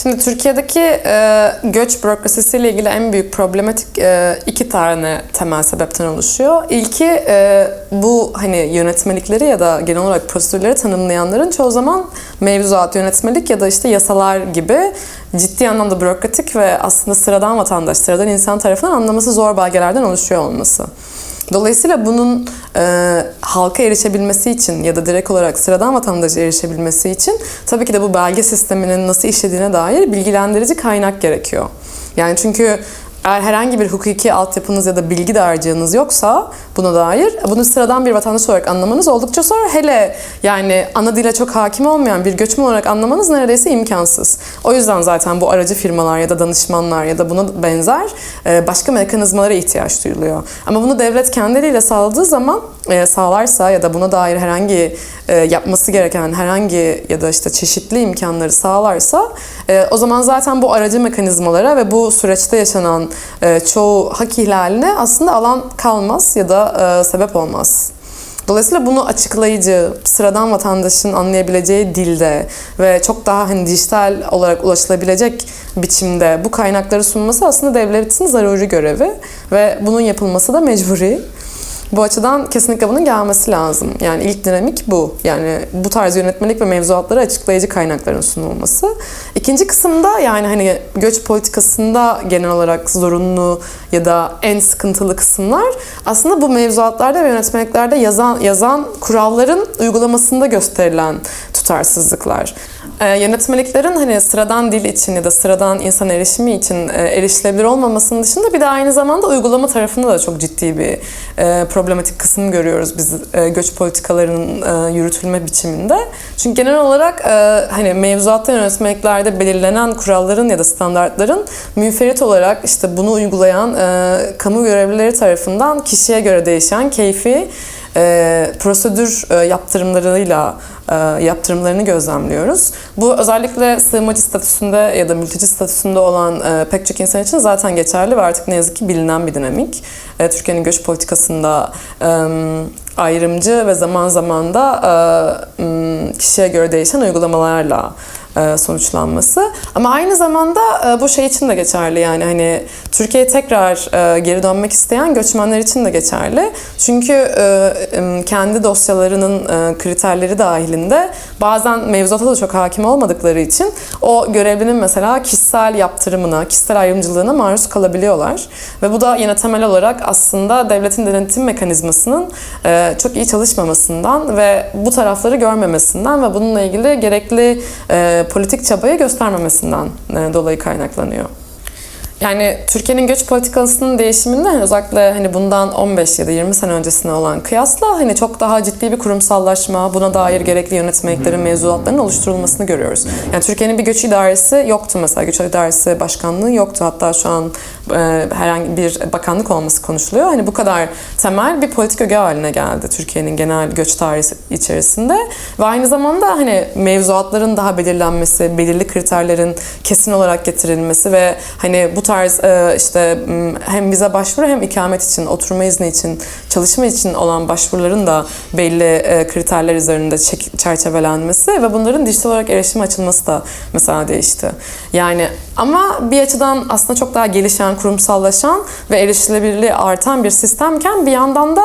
Şimdi Türkiye'deki göç bürokrasisiyle ilgili en büyük problematik iki tane temel sebepten oluşuyor. İlki bu hani yönetmelikleri ya da genel olarak prosedürleri tanımlayanların çoğu zaman mevzuat, yönetmelik ya da işte yasalar gibi ciddi anlamda bürokratik ve aslında sıradan vatandaş, sıradan insan tarafından anlaması zor belgelerden oluşuyor olması. Dolayısıyla bunun halka erişebilmesi için ya da direkt olarak sıradan vatandaşa erişebilmesi için tabii ki de bu belge sisteminin nasıl işlediğine dair bilgilendirici kaynak gerekiyor. Yani çünkü eğer herhangi bir hukuki altyapınız ya da bilgi dağarcığınız yoksa buna dair, bunu sıradan bir vatandaş olarak anlamanız oldukça zor. Hele yani ana dile çok hakim olmayan bir göçmen olarak anlamanız neredeyse imkansız. O yüzden zaten bu aracı firmalar ya da danışmanlar ya da buna benzer başka mekanizmalara ihtiyaç duyuluyor. Ama bunu devlet kendi eliyle sağladığı zaman, sağlarsa ya da buna dair herhangi yapması gereken herhangi ya da işte çeşitli imkanları sağlarsa o zaman zaten bu aracı mekanizmalara ve bu süreçte yaşanan çoğu hak ihlaline aslında alan kalmaz ya da sebep olmaz. Dolayısıyla bunu açıklayıcı, sıradan vatandaşın anlayabileceği dilde ve çok daha hani dijital olarak ulaşılabilecek biçimde bu kaynakları sunması aslında devletin zaruri görevi ve bunun yapılması da mecburi. Bu açıdan kesinlikle bunun gelmesi lazım. Yani ilk dinamik bu. Yani bu tarz yönetmelik ve mevzuatları açıklayıcı kaynakların sunulması. İkinci kısımda yani hani göç politikasında genel olarak zorunlu ya da en sıkıntılı kısımlar aslında bu mevzuatlarda ve yönetmeliklerde yazan kuralların uygulamasında gösterilen tutarsızlıklar. Yönetmeliklerin hani sıradan dil için ya da sıradan insan erişimi için erişilebilir olmamasının dışında bir de aynı zamanda uygulama tarafında da çok ciddi bir problematik kısım görüyoruz biz göç politikalarının yürütülme biçiminde. Çünkü genel olarak hani mevzuatta, yönetmeliklerde belirlenen kuralların ya da standartların münferit olarak işte bunu uygulayan kamu görevlileri tarafından kişiye göre değişen keyfi prosedür yaptırımlarını gözlemliyoruz. Bu özellikle sığınmacı statüsünde ya da mülteci statüsünde olan pek çok insan için zaten geçerli ve artık ne yazık ki bilinen bir dinamik. Türkiye'nin göç politikasında ayrımcı ve zaman zaman da kişiye göre değişen uygulamalarla sonuçlanması. Ama aynı zamanda bu şey için de geçerli, yani hani Türkiye'ye tekrar geri dönmek isteyen göçmenler için de geçerli. Çünkü kendi dosyalarının kriterleri dahilinde bazen mevzuata da çok hakim olmadıkları için o görevlinin mesela kişisel yaptırımına, kişisel ayrımcılığına maruz kalabiliyorlar. Ve bu da yine temel olarak aslında devletin denetim mekanizmasının çok iyi çalışmamasından ve bu tarafları görmemesinden ve bununla ilgili gerekli politik çabayı göstermemesinden dolayı kaynaklanıyor. Yani Türkiye'nin göç politikasının değişiminde özellikle hani bundan 15 ya da 20 sene öncesine olan kıyasla hani çok daha ciddi bir kurumsallaşma, buna dair gerekli yönetmeliklerin, mevzuatların oluşturulmasını görüyoruz. Yani Türkiye'nin bir göç idaresi yoktu mesela. Göç idaresi başkanlığı yoktu. Hatta şu an herhangi bir bakanlık olması konuşuluyor. Hani bu kadar temel bir politik öge haline geldi Türkiye'nin genel göç tarihi içerisinde. Ve aynı zamanda hani mevzuatların daha belirlenmesi, belirli kriterlerin kesin olarak getirilmesi ve hani bu tarz işte hem vize başvuru hem ikamet için, oturma izni için, çalışma için olan başvuruların da belli kriterler üzerinde çerçevelenmesi ve bunların dijital olarak erişime açılması da mesela değişti. Yani ama bir açıdan aslında çok daha gelişen, kurumsallaşan ve erişilebilirliği artan bir sistemken bir yandan da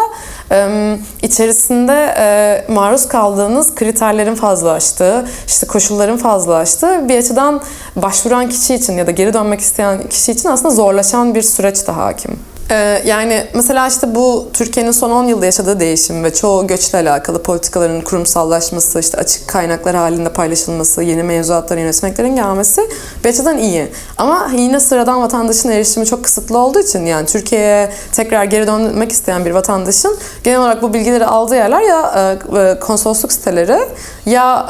içerisinde maruz kaldığınız kriterlerin fazlalaştığı, işte koşulların fazlalaştığı, bir açıdan başvuran kişi için ya da geri dönmek isteyen kişi için aslında zorlaşan bir süreç de hakim. Yani mesela işte bu Türkiye'nin son 10 yılda yaşadığı değişim ve çoğu göçle alakalı politikaların kurumsallaşması, işte açık kaynaklar halinde paylaşılması, yeni mevzuatların, yönetmeklerin gelmesi bir açıdan iyi. Ama yine sıradan vatandaşın erişimi çok kısıtlı olduğu için, yani Türkiye'ye tekrar geri dönmek isteyen bir vatandaşın genel olarak bu bilgileri aldığı yerler ya konsolosluk siteleri ya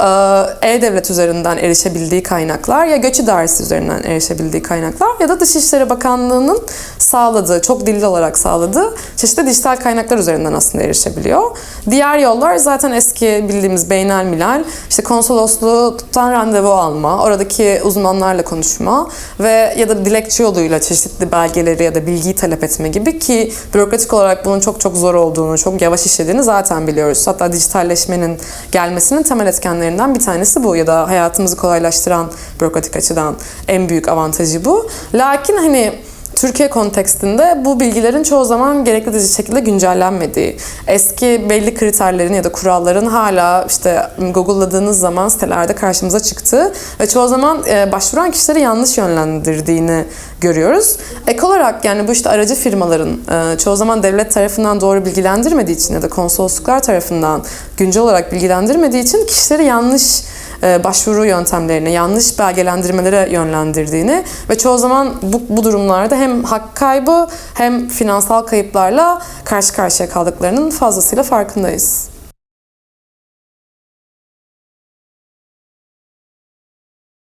e-devlet üzerinden erişebildiği kaynaklar ya göç idaresi üzerinden erişebildiği kaynaklar ya da Dışişleri Bakanlığı'nın sağladığı çok çok dilli olarak sağladığı çeşitli dijital kaynaklar üzerinden aslında erişebiliyor. Diğer yollar zaten eski bildiğimiz beynelmilel, işte konsolosluktan randevu alma, oradaki uzmanlarla konuşma ve ya da dilekçe yoluyla çeşitli belgeleri ya da bilgiyi talep etme gibi, ki bürokratik olarak bunun çok çok zor olduğunu, çok yavaş işlediğini zaten biliyoruz. Hatta dijitalleşmenin gelmesinin temel etkenlerinden bir tanesi bu, ya da hayatımızı kolaylaştıran bürokratik açıdan en büyük avantajı bu. Lakin hani Türkiye kontekstinde bu bilgilerin çoğu zaman gerekli şekilde güncellenmediği, eski belli kriterlerin ya da kuralların hala işte Google'ladığınız zaman sitelerde karşımıza çıktığı ve çoğu zaman başvuran kişileri yanlış yönlendirdiğini görüyoruz. Ek olarak yani bu işte aracı firmaların çoğu zaman devlet tarafından doğru bilgilendirmediği için ya da konsolosluklar tarafından güncel olarak bilgilendirmediği için kişileri yanlış başvuru yöntemlerine, yanlış belgelendirmelere yönlendirdiğini ve çoğu zaman bu durumlarda hem hak kaybı hem finansal kayıplarla karşı karşıya kaldıklarının fazlasıyla farkındayız.